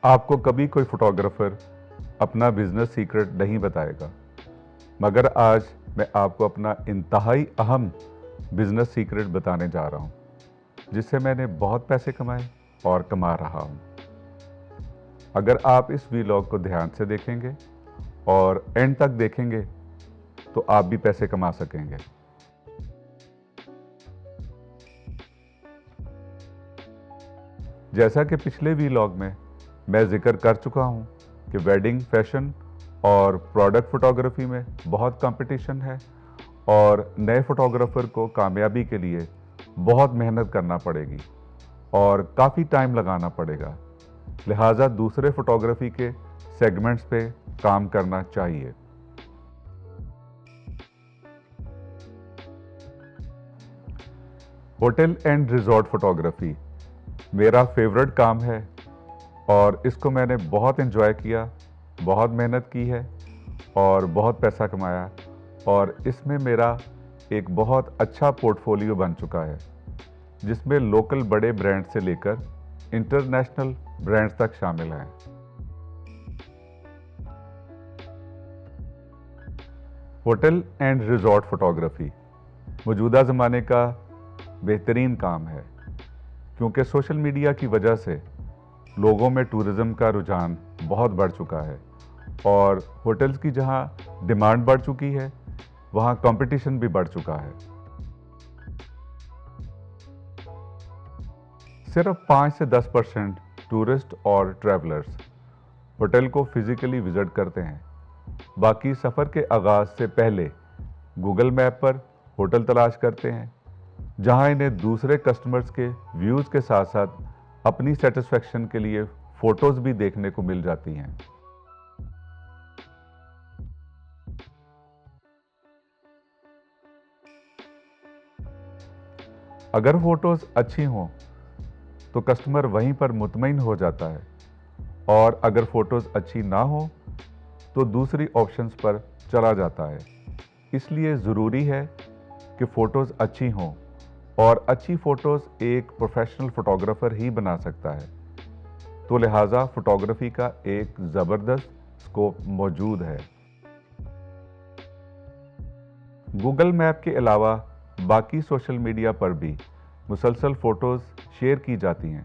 आपको कभी कोई फोटोग्राफर अपना बिजनेस सीक्रेट नहीं बताएगा, मगर आज मैं आपको अपना इंतहाई अहम बिजनेस सीक्रेट बताने जा रहा हूं, जिससे मैंने बहुत पैसे कमाए और कमा रहा हूं। अगर आप इस वीलॉग को ध्यान से देखेंगे और एंड तक देखेंगे तो आप भी पैसे कमा सकेंगे। जैसा कि पिछले वीलॉग में मैं जिक्र कर चुका हूं कि वेडिंग फैशन और प्रोडक्ट फोटोग्राफी में बहुत कंपटीशन है और नए फोटोग्राफर को कामयाबी के लिए बहुत मेहनत करना पड़ेगी और काफ़ी टाइम लगाना पड़ेगा। लिहाजा दूसरे फोटोग्राफी के सेगमेंट्स पे काम करना चाहिए। होटल एंड रिजॉर्ट फोटोग्राफी मेरा फेवरेट काम है और इसको मैंने बहुत एंजॉय किया, बहुत मेहनत की है और बहुत पैसा कमाया और इसमें मेरा एक बहुत अच्छा पोर्टफोलियो बन चुका है, जिसमें लोकल बड़े ब्रांड से लेकर इंटरनेशनल ब्रांड्स तक शामिल हैं। होटल एंड रिजॉर्ट फोटोग्राफी मौजूदा ज़माने का बेहतरीन काम है, क्योंकि सोशल मीडिया की वजह से लोगों में टूरिज़्म का रुझान बहुत बढ़ चुका है और होटल्स की जहां डिमांड बढ़ चुकी है वहां कंपटीशन भी बढ़ चुका है। सिर्फ 5 से 10% टूरिस्ट और ट्रैवलर्स होटल को फिजिकली विजिट करते हैं। बाकी सफ़र के आगाज़ से पहले गूगल मैप पर होटल तलाश करते हैं, जहां इन्हें दूसरे कस्टमर्स के व्यूज़ के साथ साथ अपनी सेटिस्फैक्शन के लिए फ़ोटोज़ भी देखने को मिल जाती हैं। अगर फ़ोटोज़ अच्छी हों तो कस्टमर वहीं पर मुतमईन हो जाता है और अगर फ़ोटोज़ अच्छी ना हो तो दूसरी ऑप्शंस पर चला जाता है। इसलिए ज़रूरी है कि फ़ोटोज़ अच्छी हों और अच्छी फ़ोटोज़ एक प्रोफेशनल फ़ोटोग्राफ़र ही बना सकता है। तो लिहाजा फ़ोटोग्राफ़ी का एक ज़बरदस्त स्कोप मौजूद है। गूगल मैप के अलावा बाकी सोशल मीडिया पर भी मुसलसल फ़ोटोज़ शेयर की जाती हैं,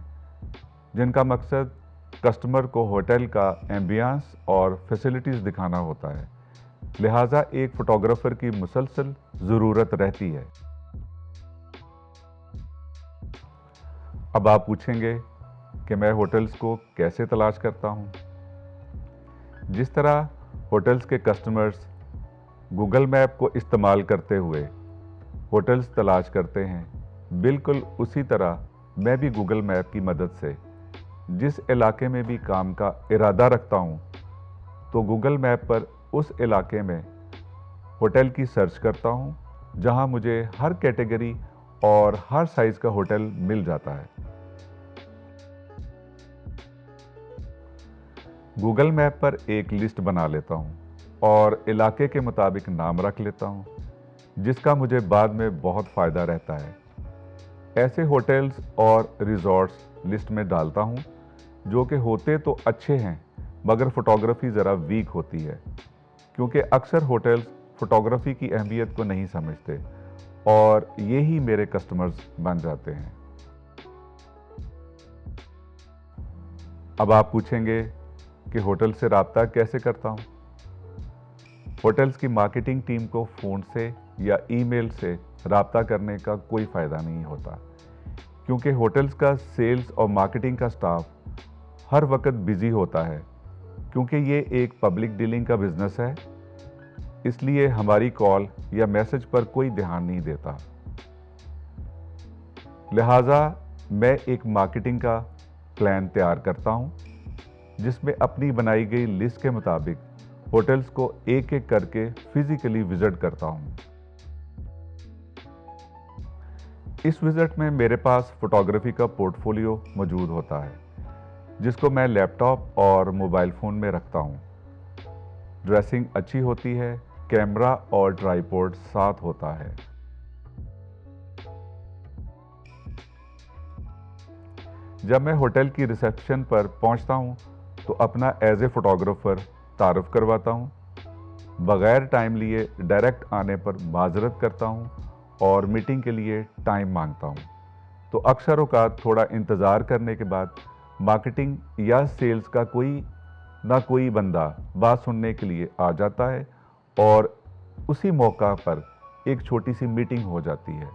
जिनका मकसद कस्टमर को होटल का एम्बियंस और फैसिलिटीज़ दिखाना होता है। लिहाजा एक फ़ोटोग्राफ़र की मुसलसल ज़रूरत रहती है। अब आप पूछेंगे कि मैं होटल्स को कैसे तलाश करता हूँ। जिस तरह होटल्स के कस्टमर्स गूगल मैप को इस्तेमाल करते हुए होटल्स तलाश करते हैं, बिल्कुल उसी तरह मैं भी गूगल मैप की मदद से जिस इलाके में भी काम का इरादा रखता हूँ, तो गूगल मैप पर उस इलाके में होटल की सर्च करता हूँ, जहाँ मुझे हर कैटेगरी और हर साइज़ का होटल मिल जाता है। गूगल मैप पर एक लिस्ट बना लेता हूँ और इलाके के मुताबिक नाम रख लेता हूँ, जिसका मुझे बाद में बहुत फ़ायदा रहता है। ऐसे होटल्स और रिज़ॉर्ट्स लिस्ट में डालता हूँ जो कि होते तो अच्छे हैं, मगर फ़ोटोग्राफ़ी ज़रा वीक होती है, क्योंकि अक्सर होटल्स फ़ोटोग्राफ़ी की अहमियत को नहीं समझते और ये ही मेरे कस्टमर्स बन जाते हैं। अब आप पूछेंगे कि होटल से रब्ता कैसे करता हूँ। होटल्स की मार्केटिंग टीम को फ़ोन से या ईमेल से रब्ता करने का कोई फ़ायदा नहीं होता, क्योंकि होटल्स का सेल्स और मार्केटिंग का स्टाफ हर वक्त बिज़ी होता है, क्योंकि ये एक पब्लिक डीलिंग का बिज़नेस है। इसलिए हमारी कॉल या मैसेज पर कोई ध्यान नहीं देता। लिहाजा मैं एक मार्केटिंग का प्लान तैयार करता हूँ, जिसमें अपनी बनाई गई लिस्ट के मुताबिक होटल्स को एक एक करके फिजिकली विजिट करता हूँ। इस विजिट में मेरे पास फोटोग्राफी का पोर्टफोलियो मौजूद होता है, जिसको मैं लैपटॉप और मोबाइल फ़ोन में रखता हूँ। ड्रेसिंग अच्छी होती है, कैमरा और ट्राइपॉड साथ होता है। जब मैं होटल की रिसेप्शन पर पहुंचता हूं, तो अपना एज ए फ़ोटोग्राफ़र तारुफ़ करवाता हूँ, बग़ैर टाइम लिए डायरेक्ट आने पर माज़रत करता हूँ और मीटिंग के लिए टाइम मांगता हूँ। तो अक्सर औक़ात थोड़ा इंतज़ार करने के बाद मार्केटिंग या सेल्स का कोई ना कोई बंदा बात सुनने के लिए आ जाता है और उसी मौका पर एक छोटी सी मीटिंग हो जाती है।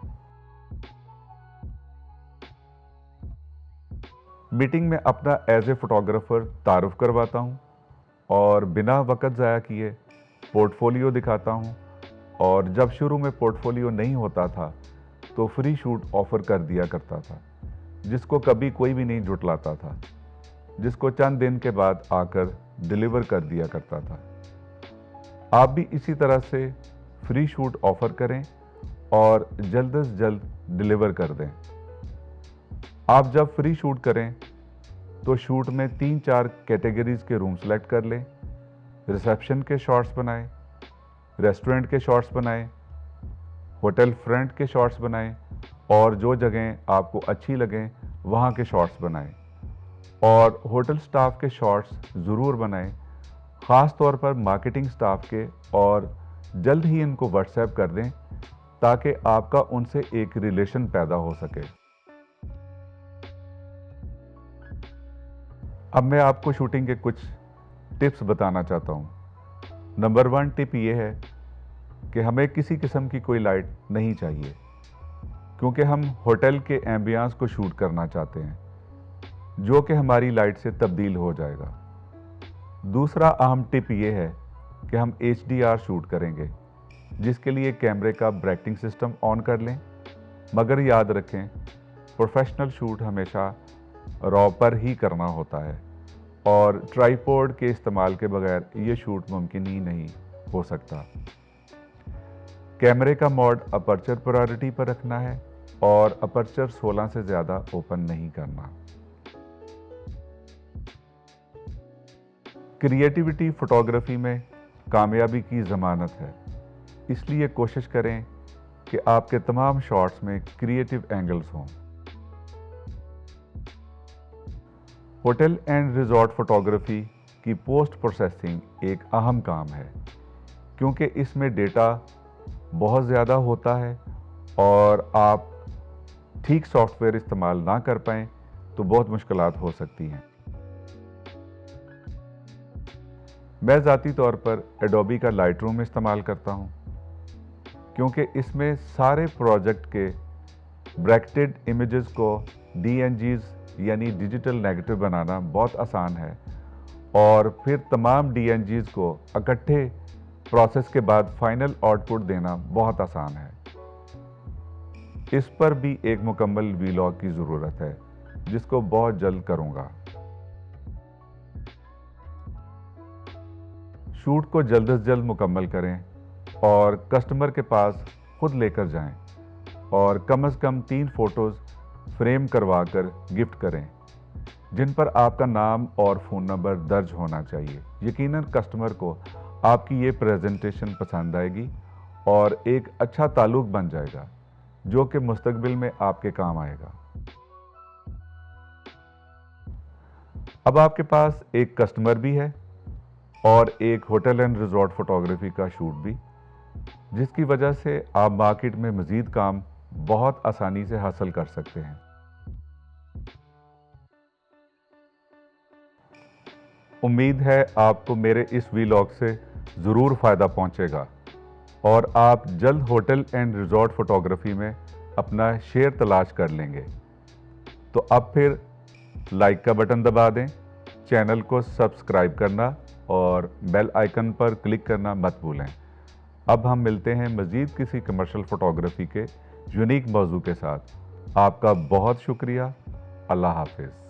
मीटिंग में अपना एज ए फ़ोटोग्राफ़र तारुफ़ करवाता हूँ और बिना वक़्त ज़ाया किए पोर्टफोलियो दिखाता हूँ। और जब शुरू में पोर्टफोलियो नहीं होता था तो फ्री शूट ऑफ़र कर दिया करता था, जिसको कभी कोई भी नहीं झुठलाता था, जिसको चंद दिन के बाद आकर डिलीवर कर दिया करता था। आप भी इसी तरह से फ्री शूट ऑफ़र करें और जल्द से जल्द डिलीवर कर दें। आप जब फ्री शूट करें तो शूट में 3-4 कैटेगरीज़ के रूम सेलेक्ट कर लें। रिसेप्शन के शॉट्स बनाएं, रेस्टोरेंट के शॉट्स बनाएं, होटल फ्रंट के शॉट्स बनाएं और जो जगह आपको अच्छी लगें वहाँ के शॉट्स बनाएं। और होटल स्टाफ के शॉट्स ज़रूर बनाएं, ख़ास तौर पर मार्केटिंग स्टाफ के, और जल्द ही इनको व्हाट्सएप कर दें ताकि आपका उनसे एक रिलेशन पैदा हो सके। अब मैं आपको शूटिंग के कुछ टिप्स बताना चाहता हूँ। नंबर 1 टिप ये है कि हमें किसी किस्म की कोई लाइट नहीं चाहिए, क्योंकि हम होटल के एम्बियंस को शूट करना चाहते हैं, जो कि हमारी लाइट से तब्दील हो जाएगा। दूसरा अहम टिप ये है कि हम HDR शूट करेंगे, जिसके लिए कैमरे का ब्राइटनिंग सिस्टम ऑन कर लें, मगर याद रखें प्रोफेशनल शूट हमेशा रॉ पर ही करना होता है और ट्राइपॉड के इस्तेमाल के बगैर ये शूट मुमकिन ही नहीं हो सकता। कैमरे का मोड अपर्चर प्रायोरिटी पर रखना है और अपर्चर 16 से ज़्यादा ओपन नहीं करना। क्रिएटिविटी फोटोग्राफी में कामयाबी की ज़मानत है, इसलिए कोशिश करें कि आपके तमाम शॉट्स में क्रिएटिव एंगल्स हों। होटल एंड रिजॉर्ट फोटोग्राफी की पोस्ट प्रोसेसिंग एक अहम काम है, क्योंकि इसमें डेटा बहुत ज़्यादा होता है और आप ठीक सॉफ्टवेयर इस्तेमाल ना कर पाएँ तो बहुत मुश्किलात हो सकती हैं। मैं ज़ाती तौर पर एडोबी का लाइटरूम इस्तेमाल करता हूँ, क्योंकि इसमें सारे प्रोजेक्ट के ब्रैकेटेड इमेजेस को DNGs यानी डिजिटल नेगेटिव बनाना बहुत आसान है और फिर तमाम DNGs को इकट्ठे प्रोसेस के बाद फाइनल आउटपुट देना बहुत आसान है। इस पर भी एक मुकम्मल वीलॉग की ज़रूरत है, जिसको बहुत जल्द करूँगा। शूट को जल्द से जल्द मुकम्मल करें और कस्टमर के पास खुद लेकर जाएं और कम से कम 3 फ़ोटोज़ फ्रेम करवा कर गिफ्ट करें, जिन पर आपका नाम और फ़ोन नंबर दर्ज होना चाहिए। यकीनन कस्टमर को आपकी ये प्रेजेंटेशन पसंद आएगी और एक अच्छा ताल्लुक़ बन जाएगा, जो कि मुस्तकबिल में आपके काम आएगा। अब आपके पास एक कस्टमर भी है और एक होटल एंड रिजॉर्ट फोटोग्राफी का शूट भी, जिसकी वजह से आप मार्केट में मज़ीद काम बहुत आसानी से हासिल कर सकते हैं। उम्मीद है आपको मेरे इस वीलॉग से ज़रूर फ़ायदा पहुंचेगा और आप जल्द होटल एंड रिजॉर्ट फोटोग्राफी में अपना शेयर तलाश कर लेंगे। तो अब फिर लाइक का बटन दबा दें, चैनल को सब्सक्राइब करना और बेल आइकन पर क्लिक करना मत भूलें। अब हम मिलते हैं मज़ीद किसी कमर्शियल फ़ोटोग्राफी के यूनिक मौजू के साथ। आपका बहुत शुक्रिया। अल्लाह हाफ़िज़।